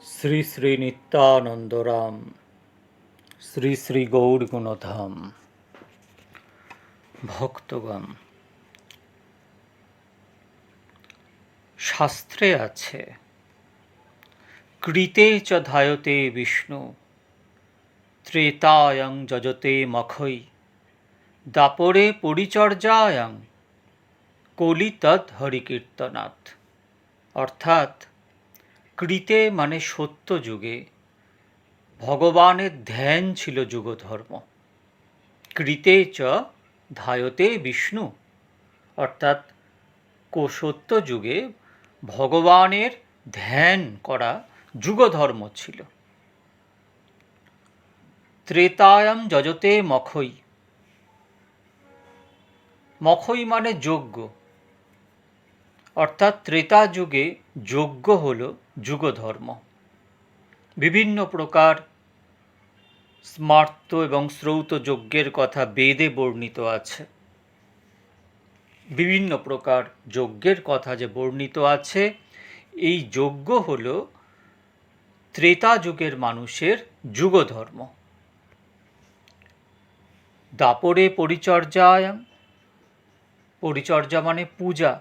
শ্রী শ্রী নিত্যানন্দরাম শ্রী শ্রী গৌরগুণধাম। ভক্তগণ, শাস্ত্রে আছে, কৃতে চ ধায়তে বিষ্ণু, ত্রেতায়ং যজতে মখৈ, দাপরে পরিচর্যায়ং, কলি তৎ হরিকীর্তনাথ। অর্থাৎ কৃতে মানে সত্য যুগে ভগবানের ধ্যান ছিল যুগধর্ম। কৃতে চ ধায়তে বিষ্ণু, অর্থাৎ সত্য যুগে ভগবানের ধ্যান করা যুগধর্ম ছিল। ত্রেতায়াম যজতে মখৈ, মখৈ মানে যজ্ঞ, অর্থাৎ ত্রেতা যুগে যজ্ঞ হল যুগধর্ম। বিভিন্ন প্রকার স্মার্ত এবং শ্রৌত যজ্ঞের কথা বেদে বর্ণিত আছে। বিভিন্ন প্রকার যজ্ঞের কথা যে বর্ণিত আছে, এই যজ্ঞ হল ত্রেতা যুগের মানুষের যুগধর্ম। দাপরে পরিচর্যায়ং, পরিচর্যা মানে পূজা।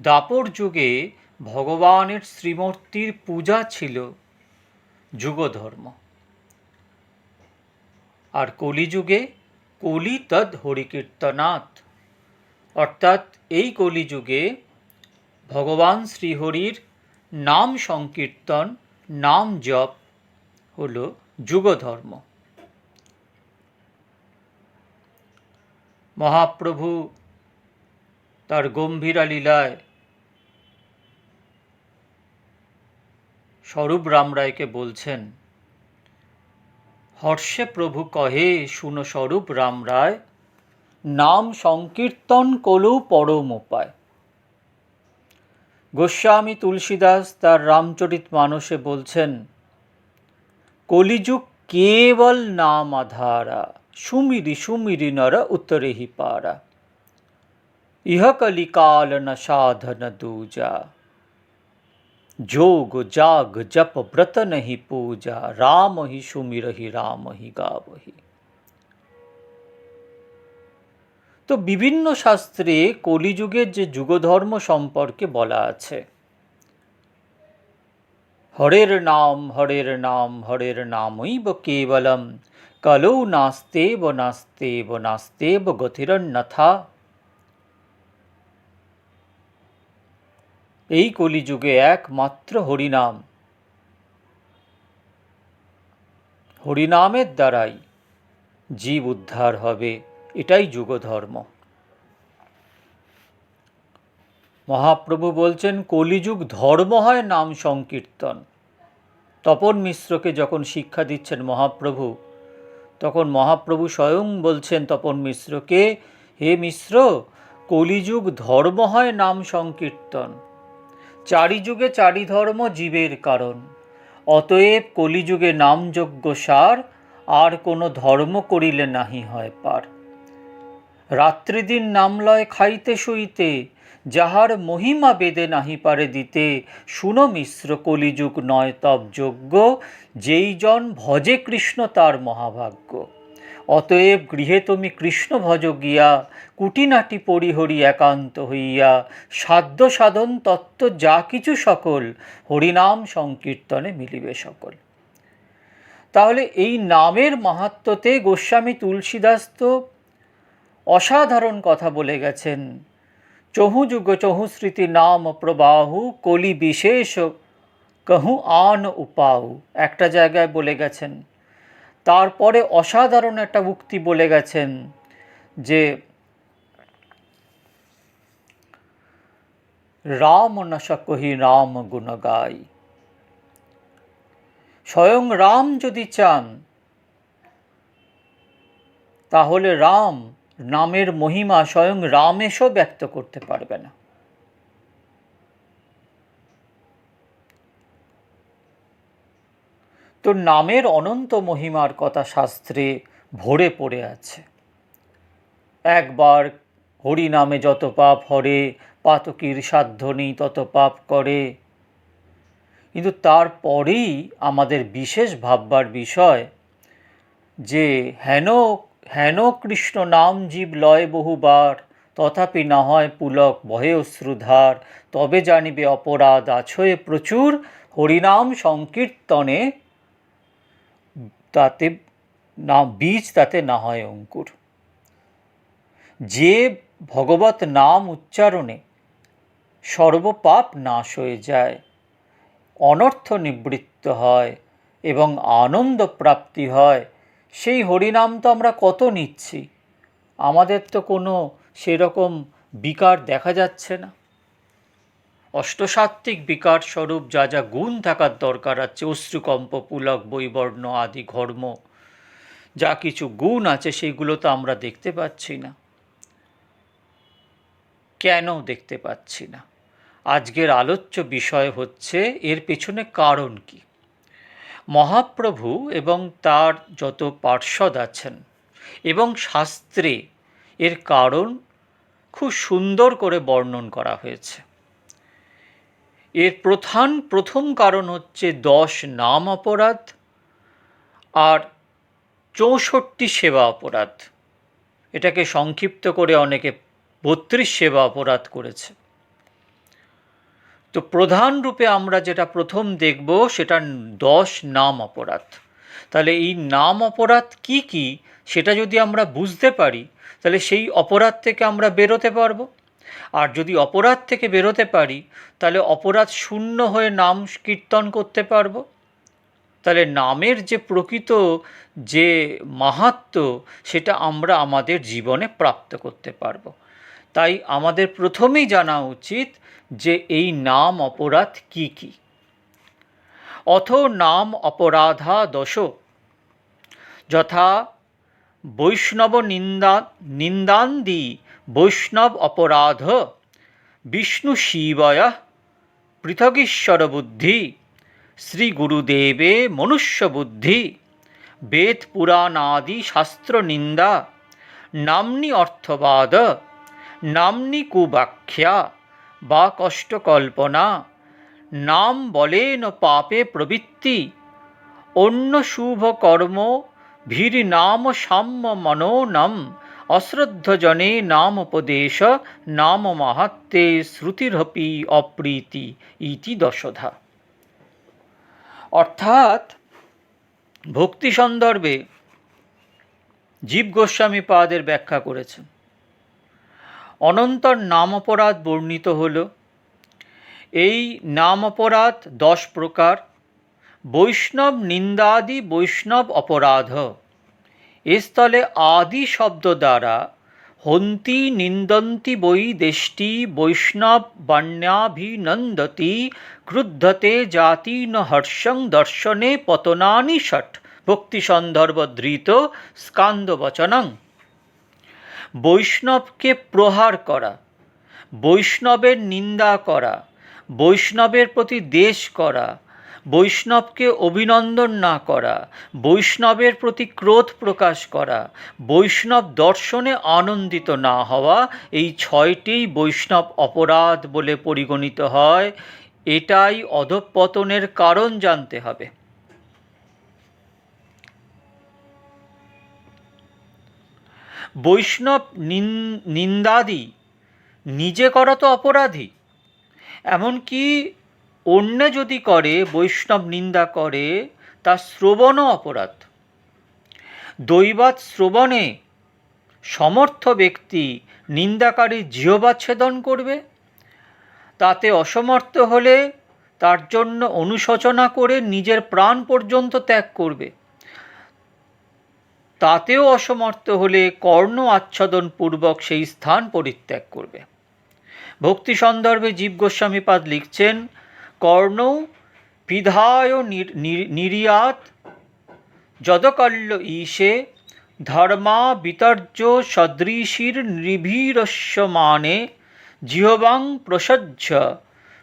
দাপর যুগে ভগবানের শ্রীমূর্তির পূজা ছিল যুগধর্ম। আর কলিযুগে কলি তদ হরিকীর্তনাথ, অর্থাৎ এই কলিযুগে ভগবান শ্রীহরির নাম সংকীর্তন, নাম জপ হল যুগধর্ম। মহাপ্রভু তার গম্ভীরা লীলায় স্বরূপ রামরায়কে বলছেন, হর্ষে প্রভু কহে শুনো স্বরূপ রামরায়, নাম সংকীর্তন কলু পরম উপায়। গোস্বামী তুলসীদাস তার রামচরিত মানসে বলছেন, কলিযুগ কেবল নাম আধারা, সুমিরি সুমিরি নর উত্তরেহি পারা, ইহ কলিকাল ন সাধন दूजा, जोग जाग जप व्रत नहीं पूजा, राम ही सुमिरहि राम ही गावहि। তো বিভিন্ন শাস্ত্রে কলিযুগের যে যুগধর্ম সম্পর্কে বলা আছে, হরের নাম হরের নাম হরের নামৈব কেবলম, কলৌ নাস্তেব নাস্তেব নাস্তেব গতিরন্যথা। এই কলিযুগে একমাত্র হরিনাম, হরিনামের দ্বারাই জীব উদ্ধার হবে, এটাই যুগধর্ম। মহাপ্রভু বলছেন, কলিযুগ ধর্ম হয় নাম সংকীর্তন। তপন মিশ্রকে যখন শিক্ষা দিচ্ছেন মহাপ্রভু, তখন মহাপ্রভু স্বয়ং বলছেন তপন মিশ্রকে, হে মিশ্র, কলিযুগ ধর্ম হয় নাম সংকীর্তন। চারি যুগে চারি ধর্ম জীবের কারণ, অতএব কলিযুগে নামযজ্ঞ সার, আর কোনো ধর্ম করিলে নাহি হয় পার। রাত্রিদিন নাম লয় খাইতে শুইতে, যাহার মহিমা বেদে নাহি পারে দিতে, শুনো মিশ্র কলিযুগ নয় তব যজ্ঞ, যেই জন ভজে কৃষ্ণ তার মহাভাগ্য। অতএব গৃহে তুমি কৃষ্ণ ভজ গিয়া, কুটিনাটি পরিহরি একান্ত হইয়া, সাধ্য সাধন তত্ত্ব যা কিছু সকল, হরিনাম সংকীর্তনে মিলিবে সকল। তাহলে এই নামের মাহাত্ম্যতে গোস্বামী তুলসীদাস তো অসাধারণ কথা বলে গেছেন। চহু যুগ চহু স্মৃতি নাম প্রবাহু, কলি বিশেষ কহু আন উপাউ, একটা জায়গায় বলে গেছেন। তারপরে অসাধারণ একটা উক্তি বলে গেছেন যে রাম ন সকহি রাম গুণ গাই। স্বয়ং রাম যদি চান, তাহলে রাম নামের মহিমা স্বয়ং রামেশও ব্যক্ত করতে পারবে না। তো নামের অনন্ত মহিমার কথা শাস্ত্রে ভরে পড়ে আছে। একবার হরি নামে যত পাপ হরে, পাতকীর সাধ্য নেই তত পাপ করে। কিন্তু তারপরেই আমাদের বিশেষ ভাববার বিষয় যে হেন হেন কৃষ্ণ নাম জীব লয় বহুবার, তথাপি না হয় পুলক বহে অশ্রুধার, তবে জানিবে অপরাধ আছয়ে প্রচুর, হরিনাম সংকীর্তনে তাতে না বীজ তাতে না হয় অঙ্কুর। যে ভগবত নাম উচ্চারণে সর্বপাপ নাশ হয়ে যায়, অনর্থ নিবৃত্ত হয় এবং আনন্দ প্রাপ্তি হয়, সেই হরিনাম তো আমরা কত নিচ্ছি, আমাদের তো কোনো সেরকম বিকার দেখা যাচ্ছে না। অষ্টসাত্ত্বিক বিকার স্বরূপ যা যা গুণ থাকার দরকার আছে, অশ্রুকম্প, পুলক, বৈবর্ণ আদি ঘর্ম, যা কিছু গুণ আছে সেগুলো তো আমরা দেখতে পাচ্ছি না। কেন দেখতে পাচ্ছি না? আজকের আলোচ্য বিষয় হচ্ছে এর পেছনে কারণ কি। মহাপ্রভু এবং তার যত পার্ষদ আছেন এবং শাস্ত্রে এর কারণ খুব সুন্দর করে বর্ণন করা হয়েছে। এর প্রথম কারণ হচ্ছে 10 নাম অপরাধ আর 64 সেবা অপরাধ। এটাকে সংক্ষিপ্ত করে অনেকে 32 সেবা অপরাধ করেছে। তো প্রধান রূপে আমরা যেটা প্রথম দেখব সেটা 10 নাম অপরাধ। তাহলে এই নাম অপরাধ কি কি সেটা যদি আমরা বুঝতে পারি, তাহলে সেই অপরাধ থেকে আমরা বেরোতে পারবো। আর যদি অপরাধ থেকে বেরোতে পারি, তাহলে অপরাধ শূন্য হয়ে নাম কীর্তন করতে পারবো। তাহলে নামের যে প্রকৃত যে মাহাত্ম্য, সেটা আমরা আমাদের জীবনে প্রাপ্ত করতে পারবো। তাই আমাদের প্রথমেই জানা উচিত যে এই নাম অপরাধ কি কি। অথ নাম অপরাধা দশ, যথা বৈষ্ণব নিন্দান্দি বৈষ্ণব অপরাধ, বিষ্ণু শিবয় পৃথগীশ্বর বুদ্ধি, শ্রী গুরুদেবে মনুষ্য বুদ্ধি, বেদ পুরাণাদি শাস্ত্র নিন্দা, নাম্নি অর্থবাদ, নাম্নি কুব্যাখ্যা বা কষ্টকল্পনা, নাম বলেন পাপে প্রবৃত্তি, অন্য শুভ কর্ম ভীর নাম সাম্য মনোনম, অশ্রদ্ধজনে নাম উপদেশ, নাম মাহাত্ম্যে শ্রুতিরপি অপ্রীতি ইতি দশধা। অর্থাৎ ভক্তি সন্দর্ভে জীব গোস্বামী পাদের ব্যাখ্যা করেছেন। অনন্তর নাম অপরাধ বর্ণিত হল। এই নাম অপরাধ 10 প্রকার। বৈষ্ণব নিন্দাদি বৈষ্ণব অপরাধ, এ স্থলে আদি শব্দ দ্বারা হন্তি নিন্দন্তি বৈ দেষ্টি বৈষ্ণব বাণ্যাভিনন্দতি, ক্রুদ্ধতে জাতি ন হর্ষং দর্শনে পতনানি ষট, ভক্তি সন্দর্ভ ধৃত স্কান্দ বচনং। বৈষ্ণবকে প্রহার করা, বৈষ্ণবের নিন্দা করা, বৈষ্ণবের প্রতি দ্বেষ করা, বৈষ্ণবকে অভিনন্দন না করা, বৈষ্ণবের প্রতি ক্রোধ প্রকাশ করা, বৈষ্ণব দর্শনে আনন্দিত না হওয়া, এই 6টি বৈষ্ণব অপরাধ বলে পরিগণিত হয়। এটাই অধঃপতনের কারণ জানতে হবে। বৈষ্ণব নিন্দাদি নিজে করা তো অপরাধী, এমনকি অন্য যদি করে, বৈষ্ণব নিন্দা করে, তার শ্রবণও অপরাধ। দৈবাৎ শ্রবণে সমর্থ ব্যক্তি নিন্দাকারী জিহ্বা ছেদন করবে, তাতে অসমর্থ হলে তার জন্য অনুশোচনা করে নিজের প্রাণ পর্যন্ত ত্যাগ করবে, তাতেও অসমর্থ হলে কর্ণ আচ্ছাদন পূর্বক সেই স্থান পরিত্যাগ করবে। ভক্তি সন্দর্ভে জীব গোস্বামী পাদ লিখছেন, কর্ণ পিধায় নির্যাত যদকল্য ঈশে, ধর্মা বিতর্য সদৃশির নির্ভীরস্যমানে, জিহ্বাং প্রসজ্য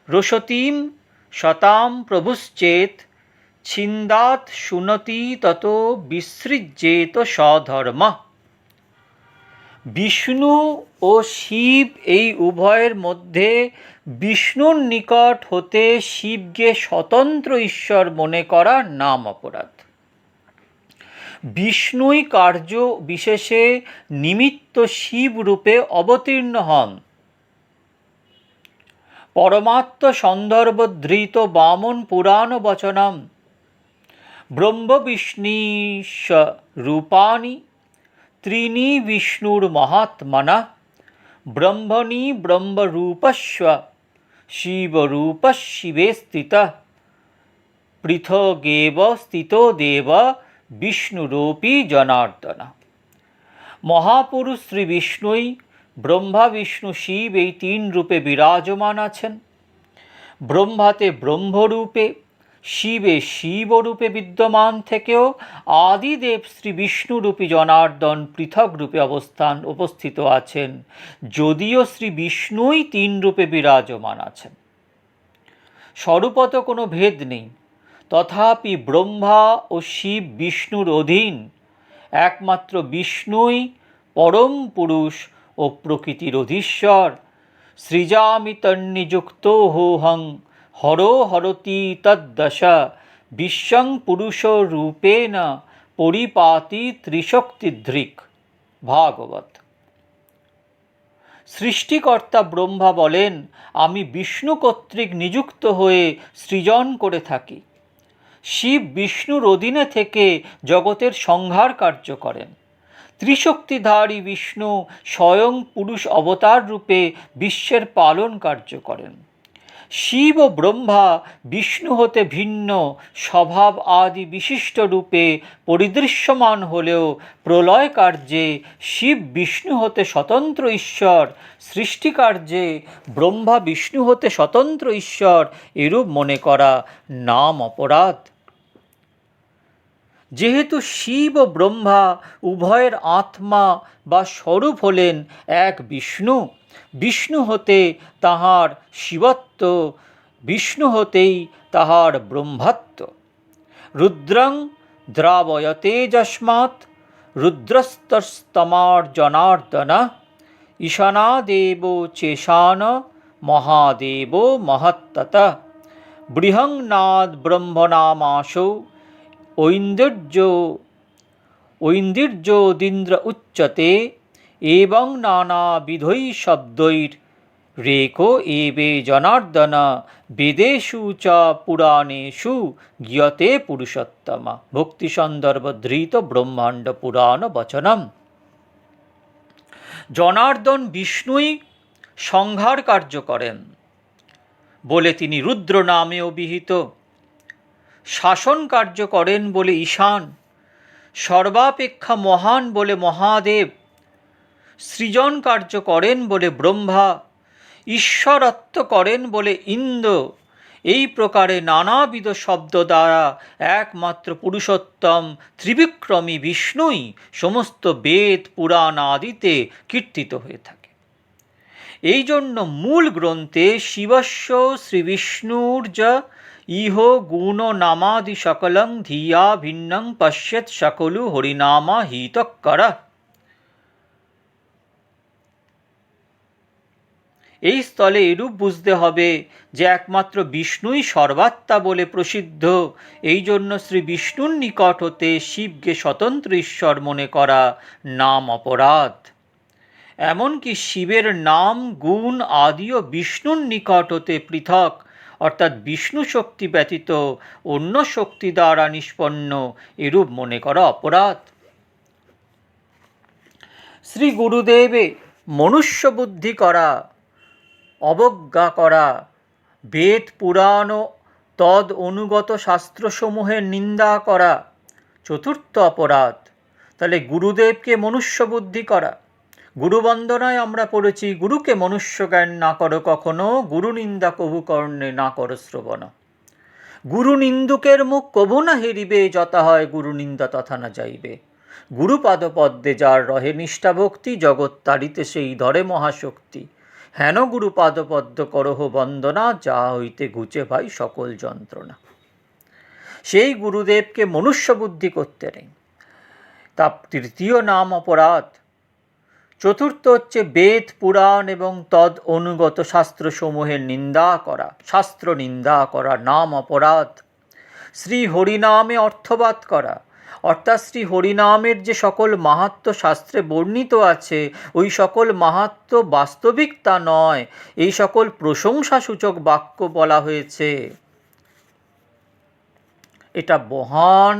রোষতীম শতাম প্রভুশ্চেত, ছিন্দাত শুনতি তত বিসৃজ্যেত স্বধর্ম। বিষ্ণু ও শিব এই উভয়ের মধ্যে বিষ্ণুর নিকট হতে শিবকে স্বতন্ত্র ঈশ্বর মনে করা নাম অপরাধ। বিষ্ণুই কার্য বিশেষে নিমিত্ত শিব রূপে অবতীর্ণ হন। পরমাত্ম সন্দর্ভ ধৃত বামন পুরাণ বচনম ব্রহ্ম বিষ্ণীশ রূপানি ত্রিণী বিষ্ণুর মহাত্মনা ব্রহ্মণি ব্রহ্মরূপস্য শিবরূপঃ শিবে স্থিতঃ পৃথগেব স্থিতো দেব বিষ্ণুরূপী জনার্দন। মহাপুরুষ শ্রী বিষ্ণুই ব্রহ্মা বিষ্ণু শিব এই তিন রূপে বিরাজমান আছেন। ব্রহ্মাতে ব্রহ্মরূপে, শিবে শিবরূপে বিদ্যমান থেকেও আদিদেব শ্রী বিষ্ণুরূপী জনার্দন পৃথক রূপে উপস্থিত আছেন, যদিও শ্রী বিষ্ণুই তিন রূপে বিরাজমান আছেন। স্বরূপত কোনো ভেদ নেই, তথাপি ব্রহ্মা ও শিব বিষ্ণুর অধীন। একমাত্র বিষ্ণুই পরম পুরুষ ও প্রকৃতির অধীশ্বর। সৃজামি তন্নিযুক্তো হোহং হরো হরতি তদ্দশা বিশ্বং পুরুষ রূপেণ পরিপাতি ত্রিশক্তিধৃক। ভাগবত। সৃষ্টিকর্তা ব্রহ্মা বলেন, আমি বিষ্ণু কর্তৃক নিযুক্ত হয়ে সৃজন করে থাকি। শিব বিষ্ণুর অধীনে থেকে জগতের সংহার কার্য করেন। ত্রিশক্তিধারী বিষ্ণু স্বয়ং পুরুষ অবতার রূপে বিশ্বের পালন কার্য করেন। শিব ও ব্রহ্মা বিষ্ণু হতে ভিন্ন স্বভাব আদি বিশিষ্ট রূপে পরিদৃশ্যমান হলেও প্রলয় কার্যে শিব বিষ্ণু হতে স্বতন্ত্র ঈশ্বর, সৃষ্টিকার্যে ব্রহ্মা বিষ্ণু হতে স্বতন্ত্র ঈশ্বর এরূপ মনে করা নাম অপরাধ। যেহেতু শিব ও ব্রহ্মা উভয়ের আত্মা বা স্বরূপ হলেন এক বিষ্ণু, বিষ্ণু হতে তাহার শিবত্ব, বিষ্ণু হতেই তাহার ব্রহ্মত্ব। রুদ্রং দ্রাবয়তে যস্মাৎ রুদ্রস্তস্তমার্জনার্দন ঈশানাদেব চেশান মহাদেব মহত্তত বৃহংনাদ ব্রহ্মনামাসো ঐন্দ্রীর্যোদীন্দ্র উচ্যতে এবং নানাবিধৈ শব্দৈর রেকো এবে জনার্দন বেদেষু চ পুরাণেষু জ্ঞাতে পুরুষোত্তম। ভক্তি সন্দর্ভ ধৃত ব্রহ্মাণ্ড পুরাণ বচনম। জনার্দন বিষ্ণুই সংহার কার্য করেন বলে তিনি রুদ্র নামে অভিহিত। শাসন কার্য করেন বলে ঈশান, সর্বাপেক্ষা মহান বলে মহাদেব, সৃজন কার্য করেন বলে ব্রহ্মা, ঈশ্বরত্ব করেন বলে ইন্দ্র। এই প্রকারে নানাবিধ শব্দ দ্বারা একমাত্র পুরুষোত্তম ত্রিবিক্রমী বিষ্ণুই সমস্ত বেদ পুরাণ আদিতে কীর্তিত হয়ে থাকে। এই জন্য মূল গ্রন্থে শিবস্য শ্রীবিষ্ণুর্য ইহ গুণ নামাদি সকলং ধিয়া ভিন্নং পশ্যেৎ সকলু হরিনামা হিতকর। এই স্থলে এরূপ বুঝতে হবে যে একমাত্র বিষ্ণুই সর্বাত্মা বলে প্রসিদ্ধ। এই জন্য শ্রী বিষ্ণুর নিকট হতে শিবকে স্বতন্ত্র ঈশ্বর মনে করা নাম অপরাধ। এমনকি শিবের নাম গুণ আদিও বিষ্ণুর নিকট হতে পৃথক, অর্থাৎ বিষ্ণু শক্তি ব্যতীত অন্য শক্তি দ্বারা নিষ্পন্ন, এরূপ মনে করা অপরাধ। শ্রী গুরুদেবে মনুষ্য বুদ্ধি করা, অবজ্ঞা করা, বেদ পুরাণ ও তদ অনুগত শাস্ত্রসমূহের নিন্দা করা চতুর্থ অপরাধ। তাহলে গুরুদেবকে মনুষ্য বুদ্ধি করা। গুরুবন্দনায় আমরা পড়েছি, গুরুকে মনুষ্য জ্ঞান না করো কখনো, গুরু নিন্দা কভু কর্ণে না করো শ্রবণ। গুরু নিন্দুকের মুখ কভু না হেরিবে, যথা হয় গুরু নিন্দা তথা না যাইবে। গুরুপাদ পদ্মে যার রহে নিষ্ঠা ভক্তি, জগৎ তারিতে সেই ধরে মহাশক্তি। হেন গুরুপাদ পদ্ম করহ বন্দনা, যা হইতে ঘুচে ভাই সকল যন্ত্রণা। সেই গুরুদেবকে মনুষ্য বুদ্ধি করতে নেই। তা তৃতীয় নাম অপরাধ। চতুর্থ হচ্ছে বেদ, পুরাণ এবং তদ অনুগত শাস্ত্রসমূহের নিন্দা করা, শাস্ত্র নিন্দা করা নাম অপরাধ। শ্রী হরিনামে অর্থবাদ করা, অর্থাৎ শ্রী হরিনামের যে সকল মাহাত্ম্য শাস্ত্রে বর্ণিত আছে ওই সকল মাহাত্ম্য বাস্তবিক তা নয়, এই সকল প্রশংসাসূচক বাক্য বলা হয়েছে। এটা মহান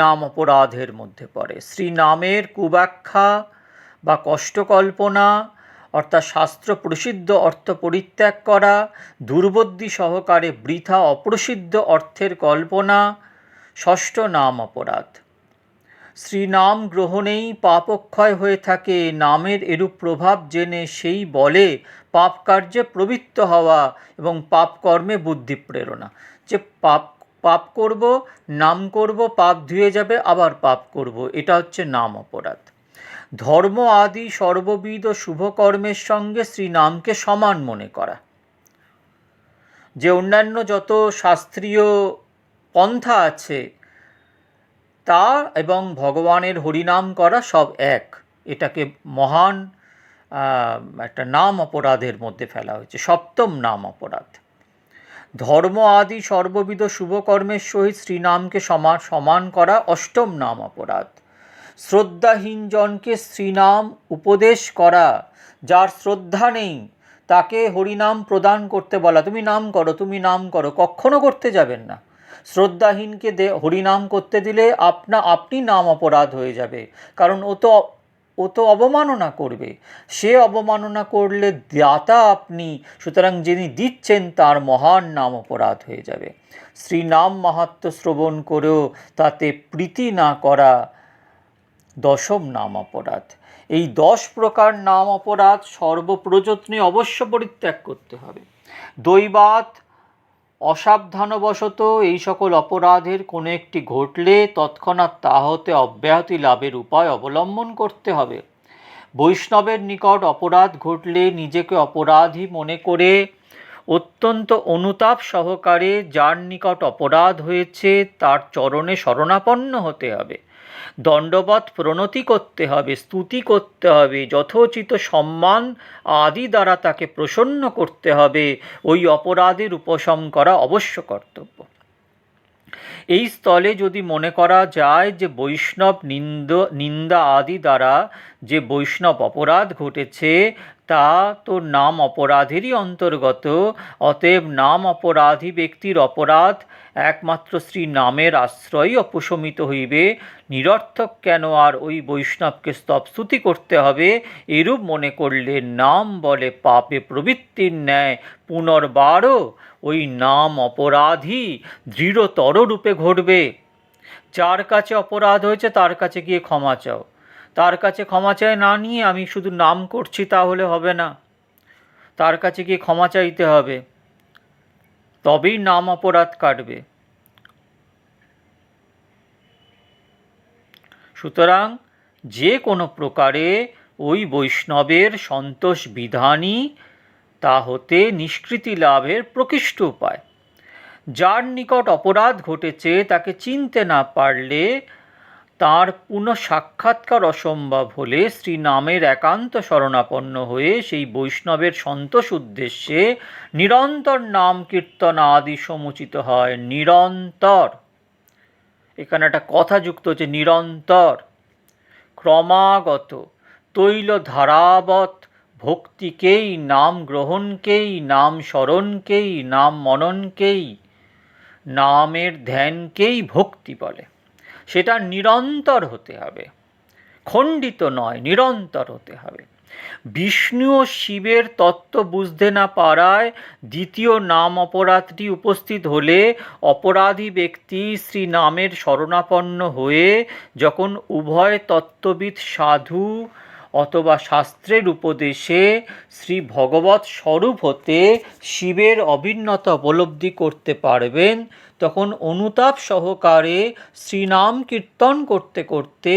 নাম অপরাধের মধ্যে পড়ে। শ্রীনামের কুব্যাখ্যা বা কষ্টকল্পনা, অর্থাৎ শাস্ত্র প্রসিদ্ধ অর্থ পরিত্যাগ করা, দুর্বোধ্যি সহকারে বৃথা অপ্রসিদ্ধ অর্থের কল্পনা, ষষ্ঠ নাম অপরাধ। শ্রীনাম গ্রহণেই পাপক্ষয় হয়ে থাকে, নামের এরূপ প্রভাব জেনে সেই বলে পাপ কার্যে প্রবৃত্ত হওয়া এবং পাপ কর্মে বুদ্ধি প্রেরণা। যে পাপ করব, নাম করব, পাপ ধুয়ে যাবে, আবার পাপ করব, এটা হচ্ছে নাম অপরাধ। ধর্ম আদি সর্ববিধ শুভকর্মের সঙ্গে শ্রীনামকে সমান মনে করা। যে অন্যান্য যত শাস্ত্রীয় পন্থা আছে তা এবং ভগবানের হরিনাম করা সব এক, এটাকে মহান একটা নাম অপরাধের মধ্যে ফেলা হয়েছে, সপ্তম নাম অপরাধ। ধর্ম আদি সর্ববিধ শুভকর্মের সহিত শ্রীনামকে সমান করা অষ্টম নাম অপরাধ। শ্রদ্ধাহীন জনকে শ্রীনাম উপদেশ করা, যার শ্রদ্ধা নেই তাকে হরিনাম প্রদান করতে বলা, তুমি নাম করো, তুমি নাম করো, কখনো করতে যাবেন না। শ্রদ্ধাহীনকে হরিনাম করতে দিলে আপনি নাম অপরাধ হয়ে যাবে, কারণ ও তো অবমাননা করবে। সে অবমাননা করলে দাতা আপনি, সুতরাং যিনি দিচ্ছেন তার মহান নাম অপরাধ হয়ে যাবে। শ্রীনাম মাহাত্ম্য শ্রবণ করেও তাতে প্রীতি না করা দশম নাম অপরাধ। এই 10 প্রকার নাম অপরাধ সর্বপ্রযত্নে অবশ্য পরিত্যাগ করতে হবে। দৈবাৎ অসাবধানবশত এই সকল অপরাধের কোনো একটি ঘটলে তৎক্ষণাৎ তা হতে অব্যাহতি লাভের উপায় অবলম্বন করতে হবে। বৈষ্ণবের নিকট অপরাধ ঘটলে নিজেকে অপরাধী মনে করে অত্যন্ত অনুতাপ সহকারে যার নিকট অপরাধ হয়েছে তার চরণে শরণাপন্ন হতে হবে, দণ্ডবৎ প্রণতি করতে হবে, স্তুতি করতে হবে, যথোচিত সম্মান আদি দ্বারা তাকে প্রসন্ন করতে হবে। ওই অপরাধের উপশম করা অবশ্য কর্তব্য। এই স্থলে যদি মনে করা যায় যে বৈষ্ণব নিন্দা আদি দ্বারা যে বৈষ্ণব অপরাধ ঘটেছে তা তো নাম অপরাধেরই অন্তর্গত, অতএব নাম অপরাধী ব্যক্তির অপরাধ একমাত্র শ্রী নামের আশ্রয়ই অপশমিত হইবে, নিরর্থক কেন আর ওই বৈষ্ণবকে স্তবস্তুতি করতে হবে এরূপ মনে করলে নাম বলে পাপে প্রবৃত্তির ন্যায় পুনর্বারও ওই নাম অপরাধী দৃঢ়তর রূপে ঘটবে। যার কাছে অপরাধ হয়েছে তার কাছে গিয়ে ক্ষমা চাও, তার কাছে ক্ষমা চাই না নিয়ে আমি শুধু নাম করছি তাহলে হবে না, তার কাছে গিয়ে ক্ষমা চাইতে হবে, তবেই নাম অপরাধ কাটবে। সুতরাং যে কোনো প্রকারে ওই বৈষ্ণবের সন্তোষ বিধানই তা হতে নিষ্কৃতি লাভের প্রকৃষ্ট উপায়। যার নিকট অপরাধ ঘটেছে তাকে চিনতে না পারলে তার পুনঃ সাক্ষাৎকার অসম্ভব হলে শ্রীনামের একান্ত শরণাপন্ন হয়ে সেই বৈষ্ণবের সন্তোষ উদ্দেশ্যে নিরন্তর নাম কীর্তন আদি সমুচিত হয়। নিরন্তর, এখানে একটা কথা যুক্ত হচ্ছে, নিরন্তর, ক্রমাগত, তৈল ধারাবৎ ভক্তিকেই, নাম গ্রহণকেই, নাম স্মরণকেই, নাম মননকেই, নামের ধ্যানকেই ভক্তি বলে। সেটা নিরন্তর হতে হবে, খণ্ডিত নয়, নিরন্তর হতে হবে। বিষ্ণু ও শিবের তত্ত্ব বুঝতে না পারায় দ্বিতীয় নাম অপরাধটি উপস্থিত হলে অপরাধী ব্যক্তি শ্রী নামের শরণাপন্ন হয়ে যখন উভয় তত্ত্ববিদ সাধু অথবা শাস্ত্রের উপদেশে শ্রী ভগবৎ স্বরূপ হতে শিবের অভিন্নতা উপলব্ধি করতে পারবেন, তখন অনুতাপ সহকারে শ্রীনাম কীর্তন করতে করতে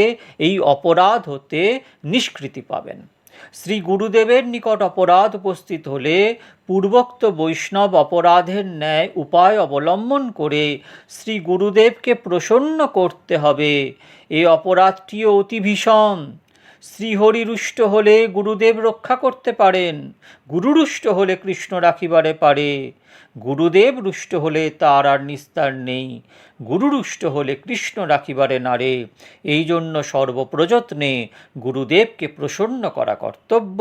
এই অপরাধ হতে নিষ্কৃতি পাবেন। শ্রী গুরুদেবের নিকট অপরাধ উপস্থিত হলে পূর্বোক্ত বৈষ্ণব অপরাধের ন্যায় উপায় অবলম্বন করে শ্রী গুরুদেবকে প্রসন্ন করতে হবে। এই অপরাধটিও অতি ভীষণ, শ্রীহরি রুষ্ট হলে গুরুদেব রক্ষা করতে পারেন, গুরু রুষ্ট হলে কৃষ্ণ রাখিবারে পারে। গুরুদেব রুষ্ট হলে তার আর নিস্তার নেই, গুরু রুষ্ট হলে কৃষ্ণ রাখিবারে নারে। এই জন্য সর্বপ্রযত্নে গুরুদেবকে প্রসন্ন করা কর্তব্য।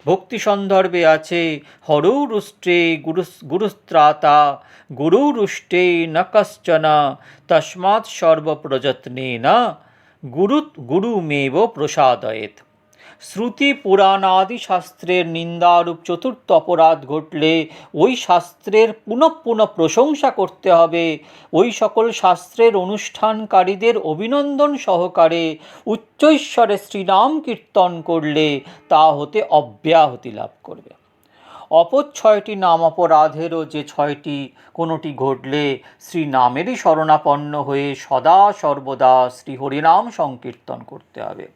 ভক্তি সন্দর্ভে আছে হরৌরুষ্টে গুরুস্ত্রাতা, গুরুরুষ্টে ন কশ্চন, তস্মাৎ সর্বপ্রযত্নেন গুরুমেব প্রসাদয়েৎ। শ্রুতি পুরাণাদি শাস্ত্রের নিন্দারূপ চতুর্থ অপরাধ ঘটলে ওই শাস্ত্রের পুনঃ পুনঃ প্রশংসা করতে হবে। ওই সকল শাস্ত্রের অনুষ্ঠানকারীদের অভিনন্দন সহকারে উচ্চৈশ্বরে শ্রীনাম কীর্তন করলে তা হতে অব্যাহতি লাভ করবে। অপর 6টি নাম অপরাধেরও যে 6টি কোনোটি ঘটলে শ্রীনামেরই শরণাপন্ন হয়ে সদা সর্বদা শ্রী হরিনাম সংকীর্তন করতে হবে,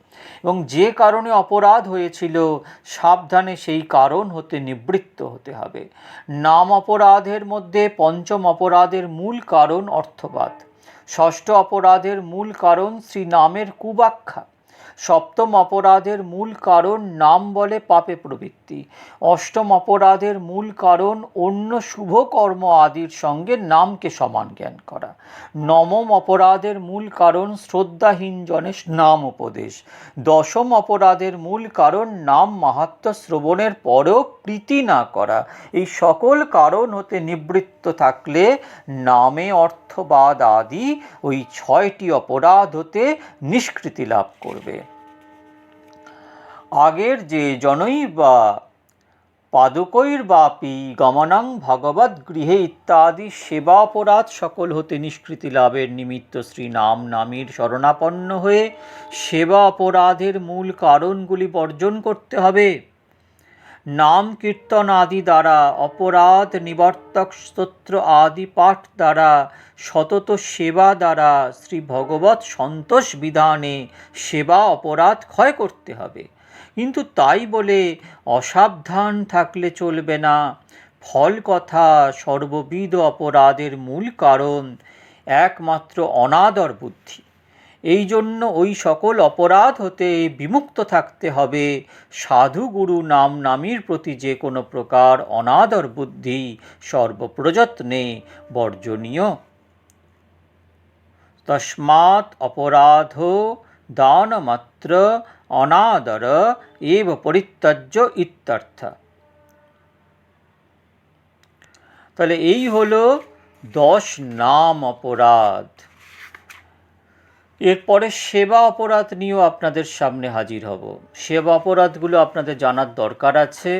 এবং যে কারণে অপরাধ হয়েছিল সাবধানে সেই কারণ হতে নিবৃত্ত হতে হবে। নাম অপরাধের মধ্যে পঞ্চম অপরাধের মূল কারণ অর্থবাদ, ষষ্ঠ অপরাধের মূল কারণ শ্রীনামের কুব্যাখ্যা, সপ্তম অপরাধের মূল কারণ নাম বলে পাপে প্রবৃত্তি, অষ্টম অপরাধের মূল কারণ অন্য শুভ কর্ম আদির সঙ্গে নামকে সমান জ্ঞান করা, নবম অপরাধের মূল কারণ শ্রদ্ধাহীন জনে নাম উপদেশ, দশম অপরাধের মূল কারণ নাম মাহাত্ম্য শ্রবণের পরেও প্রীতি না করা। এই সকল কারণ হতে নিবৃত্ত থাকলে নামে অর্থবাদ আদি ওই 6টি অপরাধ হতে নিষ্কৃতি লাভ করবে। আগের যে জনৈবা পাদুকৈর্বাপি গমনং ভগবদ গৃহে ইত্যাদি সেবা অপরাধ সকল হতে নিষ্কৃতি লাভের নিমিত্ত শ্রীনাম নামীর শরণাপন্ন হয়ে সেবা অপরাধের মূল কারণগুলি বর্জন করতে হবে। নাম কীর্তন আদি দ্বারা, অপরাধ নিবর্তক স্তোত্র আদি পাঠ দ্বারা, সতত সেবা দ্বারা শ্রী ভগবৎ সন্তোষ বিধানে সেবা অপরাধ ক্ষয় করতে হবে। কিন্তু তাই বলে অসাবধান থাকলে চলবে না। ফল কথা সর্ববিধ অপরাধের মূল কারণ একমাত্র অনাদর বুদ্ধি। এই জন্য ওই সকল অপরাধ হতে বিমুক্ত থাকতে হবে। সাধু গুরু নাম নামীর প্রতি যে কোনো প্রকার অনাদর বুদ্ধি সর্বপ্রযত্নে বর্জনীয়। তস্মাৎ অপরাধ দানমাত্র অনাদর এব পরিত্যাজ্য ইত্যর্থ। তাহলে এই হলো 10 নাম অপরাধ। এরপরে সেবা অপরাধ নিয়েও আপনাদের সামনে হাজির হব। সেবা অপরাধগুলো আপনাদের জানার দরকার আছে।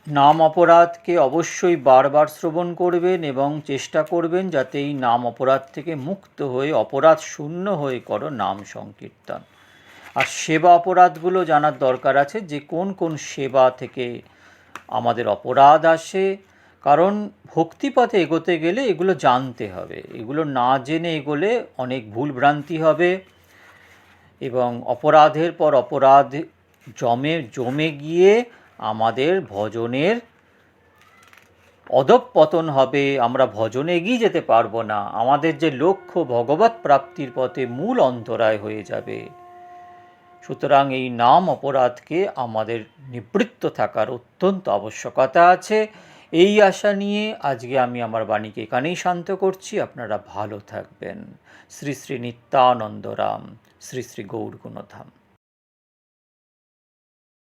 নাম অপরাধকে অবশ্যই বারবার শ্রবণ করবেন এবং চেষ্টা করবেন যাতে এই নাম অপরাধ থেকে মুক্ত হয়ে অপরাধ শূন্য হয়ে করো নাম সংকীর্তন। আর সেবা অপরাধগুলো জানার দরকার আছে যে কোন কোন সেবা থেকে আমাদের অপরাধ আসে, কারণ ভক্তিপথে এগোতে গেলে এগুলো জানতে হবে। এগুলো না জেনে এগোলে অনেক ভুলভ্রান্তি হবে এবং অপরাধের পর অপরাধ জমে গিয়ে আমাদের ভজনের অধঃপতন হবে। আমরা ভজনে এগিয়ে যেতে পারবো না। আমাদের যে লক্ষ্য ভগবৎ প্রাপ্তির পথে মূল অন্তরায় হয়ে যাবে। সুতরাং এই নাম অপরাধকে আমাদের নিবৃত্ত থাকার অত্যন্ত আবশ্যকতা আছে। এই আশা নিয়ে আজকে আমি আমার বাণীকে এখানেই শান্ত করছি। আপনারা ভালো থাকবেন। শ্রী শ্রী নিত্যানন্দ রাম, শ্রী শ্রী গৌর গুণধাম।